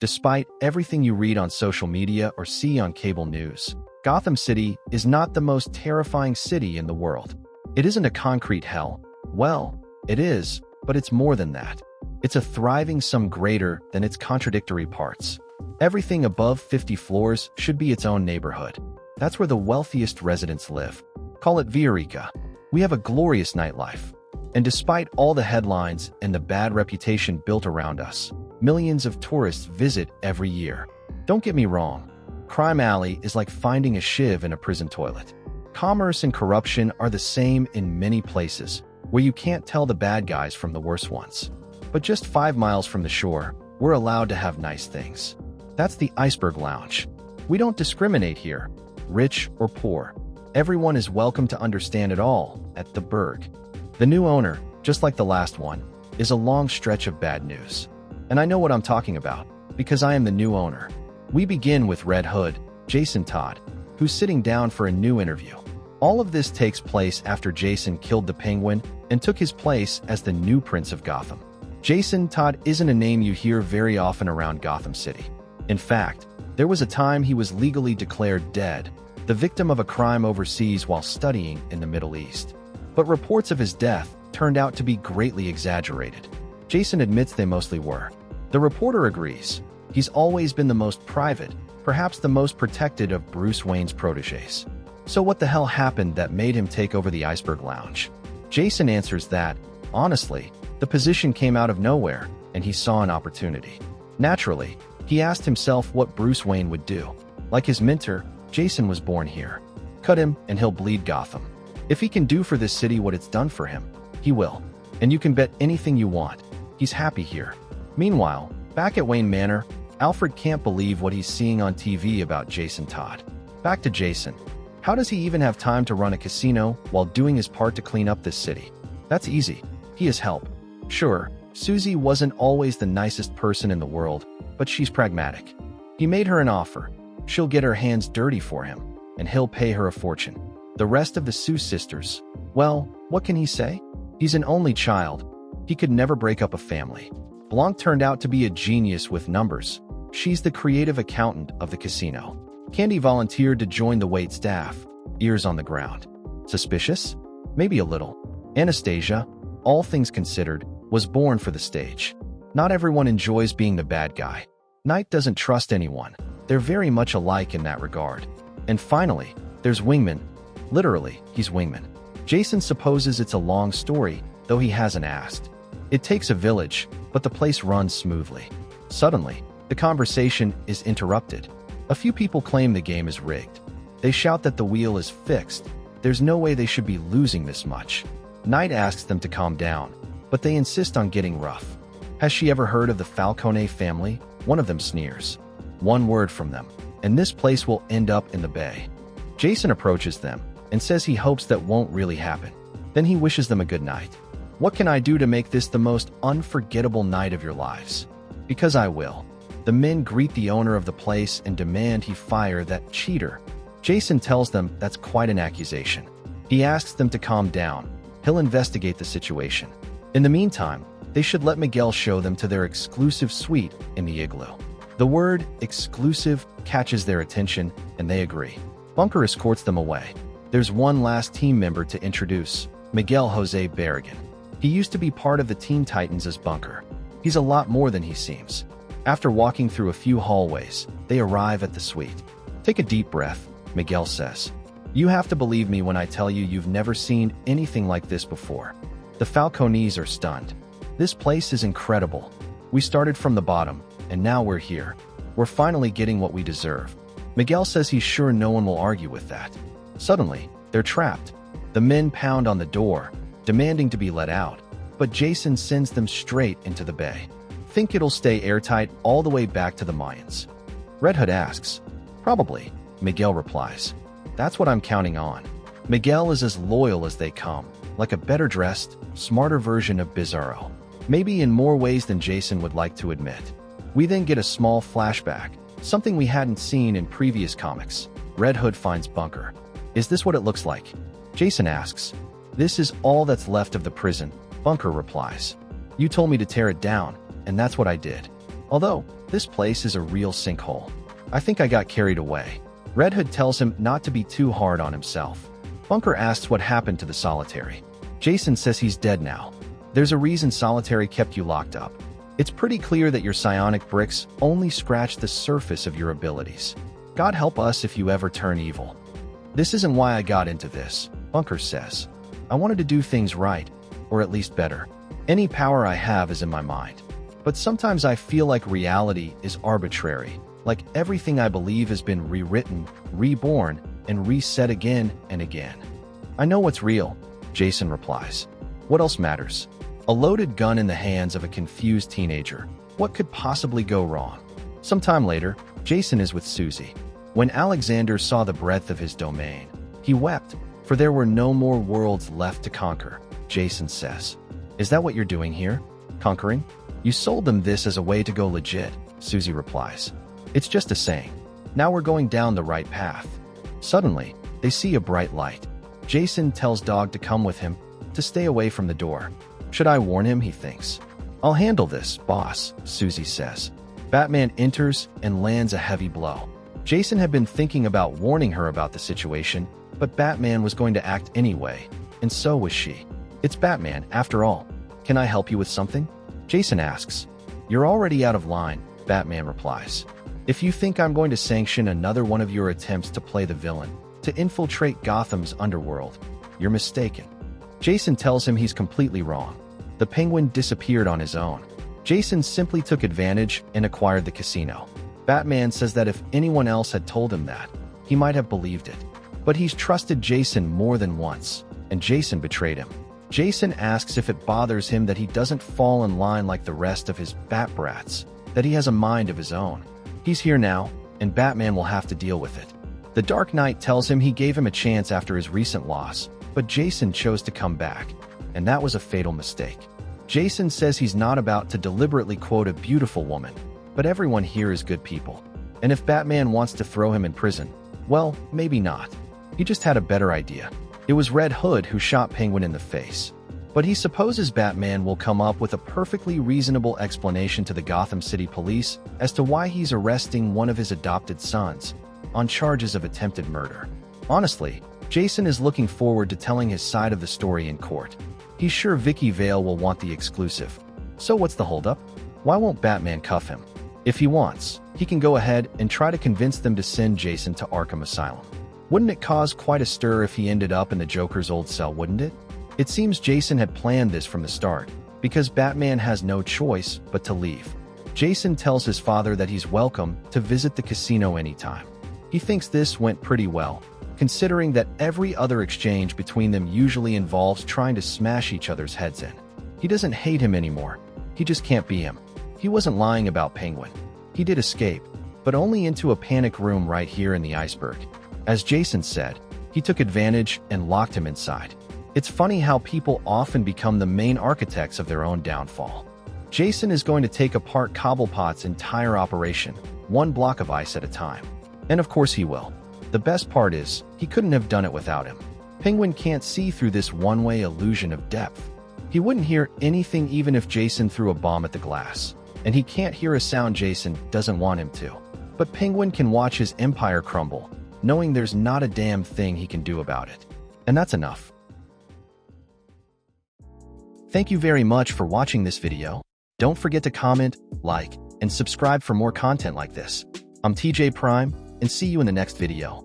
Despite everything you read on social media or see on cable news, Gotham City is not the most terrifying city in the world. It isn't a concrete hell. Well, it is, but it's more than that. It's a thriving sum greater than its contradictory parts. Everything above 50 floors should be its own neighborhood. That's where the wealthiest residents live. Call it Viorica. We have a glorious nightlife. And despite all the headlines and the bad reputation built around us, millions of tourists visit every year. Don't get me wrong. Crime Alley is like finding a shiv in a prison toilet. Commerce and corruption are the same in many places, where you can't tell the bad guys from the worst ones. But just 5 miles from the shore, we're allowed to have nice things. That's the Iceberg Lounge. We don't discriminate here, rich or poor. Everyone is welcome to understand it all at the Berg. The new owner, just like the last one, is a long stretch of bad news. And I know what I'm talking about, because I am the new owner. We begin with Red Hood, Jason Todd, who's sitting down for a new interview. All of this takes place after Jason killed the Penguin and took his place as the new Prince of Gotham. Jason Todd isn't a name you hear very often around Gotham City. In fact, there was a time he was legally declared dead, the victim of a crime overseas while studying in the Middle East. But reports of his death turned out to be greatly exaggerated. Jason admits they mostly were. The reporter agrees. He's always been the most private, perhaps the most protected of Bruce Wayne's protégés. So what the hell happened that made him take over the Iceberg Lounge? Jason answers that, honestly, the position came out of nowhere, and he saw an opportunity. Naturally, he asked himself what Bruce Wayne would do. Like his mentor, Jason was born here. Cut him, and he'll bleed Gotham. If he can do for this city what it's done for him, he will. And you can bet anything you want. He's happy here. Meanwhile, back at Wayne Manor, Alfred can't believe what he's seeing on TV about Jason Todd. Back to Jason. How does he even have time to run a casino while doing his part to clean up this city? That's easy. He has help. Sure, Susie wasn't always the nicest person in the world, but she's pragmatic. He made her an offer. She'll get her hands dirty for him, and he'll pay her a fortune. The rest of the Sue sisters, well, what can he say? He's an only child. He could never break up a family. Blanc turned out to be a genius with numbers. She's the creative accountant of the casino. Candy volunteered to join the wait staff, ears on the ground. Suspicious? Maybe a little. Anastasia, all things considered, was born for the stage. Not everyone enjoys being the bad guy. Knight doesn't trust anyone. They're very much alike in that regard. And finally, there's Wingman. Literally, he's Wingman. Jason supposes it's a long story, though he hasn't asked. It takes a village, but the place runs smoothly. Suddenly, the conversation is interrupted. A few people claim the game is rigged. They shout that the wheel is fixed. There's no way they should be losing this much. Knight asks them to calm down, but they insist on getting rough. Has she ever heard of the Falcone family? One of them sneers. One word from them, and this place will end up in the bay. Jason approaches them and says he hopes that won't really happen. Then he wishes them a good night. What can I do to make this the most unforgettable night of your lives? Because I will. The men greet the owner of the place and demand he fire that cheater. Jason tells them that's quite an accusation. He asks them to calm down. He'll investigate the situation. In the meantime, they should let Miguel show them to their exclusive suite in the igloo. The word exclusive catches their attention, and they agree. Bunker escorts them away. There's one last team member to introduce, Miguel Jose Barragan. He used to be part of the Teen Titans as Bunker. He's a lot more than he seems. After walking through a few hallways, they arrive at the suite. Take a deep breath, Miguel says. You have to believe me when I tell you you've never seen anything like this before. The Falcones are stunned. This place is incredible. We started from the bottom, and now we're here. We're finally getting what we deserve. Miguel says he's sure no one will argue with that. Suddenly, they're trapped. The men pound on the door, demanding to be let out, but Jason sends them straight into the bay. Think it'll stay airtight all the way back to the Mayans? Red Hood asks. Probably, Miguel replies. That's what I'm counting on. Miguel is as loyal as they come, like a better-dressed, smarter version of Bizarro. Maybe in more ways than Jason would like to admit. We then get a small flashback, something we hadn't seen in previous comics. Red Hood finds Bunker. Is this what it looks like? Jason asks. This is all that's left of the prison, Bunker replies. You told me to tear it down, and that's what I did. Although, This place is a real sinkhole. I think I got carried away. Red Hood tells him not to be too hard on himself. Bunker asks what happened to the Solitary. Jason says he's dead now. There's a reason Solitary kept you locked up. It's pretty clear that your psionic bricks only scratch the surface of your abilities. God help us if you ever turn evil. This isn't why I got into this, Bunker says. I wanted to do things right, or at least better. Any power I have is in my mind. But sometimes I feel like reality is arbitrary, like everything I believe has been rewritten, reborn, and reset again and again. I know what's real, Jason replies. What else matters? A loaded gun in the hands of a confused teenager. What could possibly go wrong? Sometime later, Jason is with Susie. When Alexander saw the breadth of his domain, he wept, for there were no more worlds left to conquer, Jason says. Is that what you're doing here? Conquering? You sold them this as a way to go legit, Susie replies. It's just a saying. Now we're going down the right path. Suddenly, they see a bright light. Jason tells Dog to come with him, to stay away from the door. Should I warn him, he thinks. I'll handle this, boss, Susie says. Batman enters and lands a heavy blow. Jason had been thinking about warning her about the situation, but Batman was going to act anyway, and so was she. It's Batman, after all. Can I help you with something? Jason asks. You're already out of line, Batman replies. If you think I'm going to sanction another one of your attempts to play the villain, to infiltrate Gotham's underworld, you're mistaken. Jason tells him he's completely wrong. The Penguin disappeared on his own. Jason simply took advantage and acquired the casino. Batman says that if anyone else had told him that, he might have believed it. But he's trusted Jason more than once, and Jason betrayed him. Jason asks if it bothers him that he doesn't fall in line like the rest of his Bat Brats, that he has a mind of his own. He's here now, and Batman will have to deal with it. The Dark Knight tells him he gave him a chance after his recent loss, but Jason chose to come back, and that was a fatal mistake. Jason says he's not about to deliberately quote a beautiful woman, but everyone here is good people. And if Batman wants to throw him in prison, well, maybe not. He just had a better idea. It was Red Hood who shot Penguin in the face. But he supposes Batman will come up with a perfectly reasonable explanation to the Gotham City Police as to why he's arresting one of his adopted sons on charges of attempted murder. Honestly, Jason is looking forward to telling his side of the story in court. He's sure Vicky Vale will want the exclusive. So what's the holdup? Why won't Batman cuff him? If he wants, he can go ahead and try to convince them to send Jason to Arkham Asylum. Wouldn't it cause quite a stir if he ended up in the Joker's old cell, wouldn't it? It seems Jason had planned this from the start, because Batman has no choice but to leave. Jason tells his father that he's welcome to visit the casino anytime. He thinks this went pretty well, considering that every other exchange between them usually involves trying to smash each other's heads in. He doesn't hate him anymore. He just can't be him. He wasn't lying about Penguin. He did escape, but only into a panic room right here in the Iceberg. As Jason said, he took advantage and locked him inside. It's funny how people often become the main architects of their own downfall. Jason is going to take apart Cobblepot's entire operation, one block of ice at a time. And of course he will. The best part is, he couldn't have done it without him. Penguin can't see through this one-way illusion of depth. He wouldn't hear anything even if Jason threw a bomb at the glass. And he can't hear a sound Jason doesn't want him to. But Penguin can watch his empire crumble, knowing there's not a damn thing he can do about it. And that's enough. Thank you very much for watching this video. Don't forget to comment, like, and subscribe for more content like this. I'm TJ Prime, and see you in the next video.